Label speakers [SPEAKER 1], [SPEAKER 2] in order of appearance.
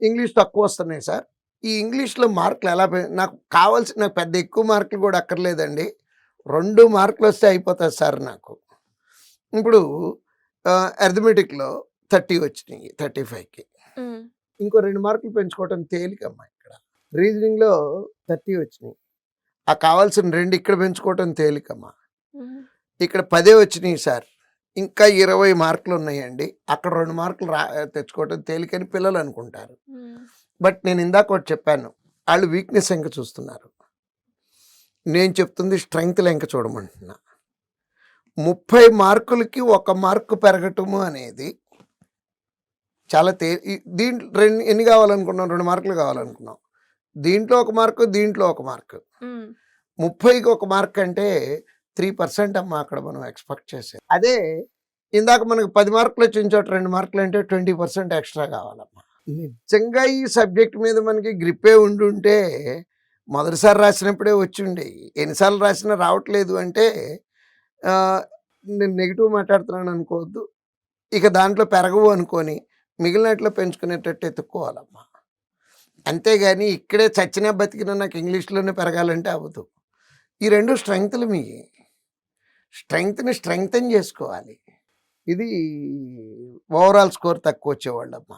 [SPEAKER 1] English తక్కువ వస్తున్నాయి sir. ఈ ఇంగ్లీష్‌లో మార్కులు ఎలా నాకు పెద్ద ఎక్కువ మార్కులు కూడా అక్కర్లేదండి. 2 మార్కులొస్తే అయిపోతది సార్ నాకు. ఇప్పుడు అర్థమెటిక్‌లో 30 వచ్చినాయి 35కి.
[SPEAKER 2] హ్మ్.
[SPEAKER 1] ఇంకో 2 మార్కులు పెంచుకోవటం తేలికమ్మా ఇక్కడ. రీజనింగ్‌లో 30 వచ్చినాయి. కావాల్సిన 2 ఇక్కడ పెంచుకోవటం తేలికమ్మా.
[SPEAKER 2] హుహు.
[SPEAKER 1] ఇక్కడ 10 వచ్చినాయి సార్. ఇంకా 20 మార్కులున్నాయండి. అక్కడ 2 మార్కులు తెచ్చుకోవటం తేలికని పిల్లలు అనుకుంటారు.
[SPEAKER 2] హ్మ్.
[SPEAKER 1] బట్ నేను ఇందాక ఒకటి చెప్పాను. ఆళ్ళు వీక్‌నెస్ ఎంక చూస్తున్నారు. నేను చెప్తుంది స్ట్రెంగ్త్ లెంక చూడమంటున్నా. 30 మార్కులకి 1 మార్కు పెరగటము అనేది చాలా దీంట్లో ఎన్ని కావాలనుకున్నాం? 2 మార్కులు కావాలనుకున్నాం. దీంట్లో 1 మార్కు, దీంట్లో 1 మార్కు.
[SPEAKER 2] హ్మ్.
[SPEAKER 1] 30కి 1 మార్క్ అంటే 3% అమ్మా అక్కడ మనం ఎక్స్‌పెక్ట్ చేసేది. అదే ఇందాక మనకు 10 మార్కులు వచ్చిన చోట 2 మార్కులు అంటే 20% ఎక్స్‌ట్రా కావాలమ్మా. నిజంగా ఈ సబ్జెక్ట్ మీద మనకి గ్రిప్పే ఉండుంటే మొదటిసారి రాసినప్పుడే వచ్చుండేయి. ఎన్నిసార్లు రాసినా రావట్లేదు అంటే నేను నెగెటివ్ మాట్లాడుతున్నాను అనుకోవద్దు. ఇక దాంట్లో పెరగవు అనుకోని మిగిలినట్లో పెంచుకునేటట్టు ఎతుక్కోవాలమ్మా. అంతేగాని ఇక్కడే చచ్చినా బతికినా నాకు ఇంగ్లీష్‌లోనే పెరగాలంటే అవ్వదు. ఈ 2 స్ట్రెంగ్త్‌లు మీయి. స్ట్రెంగ్త్‌ని స్ట్రెంగ్తెన్ చేసుకోవాలి. ఇది ఓవరాల్ స్కోర్ తక్కువొచ్చేవాళ్ళమ్మా.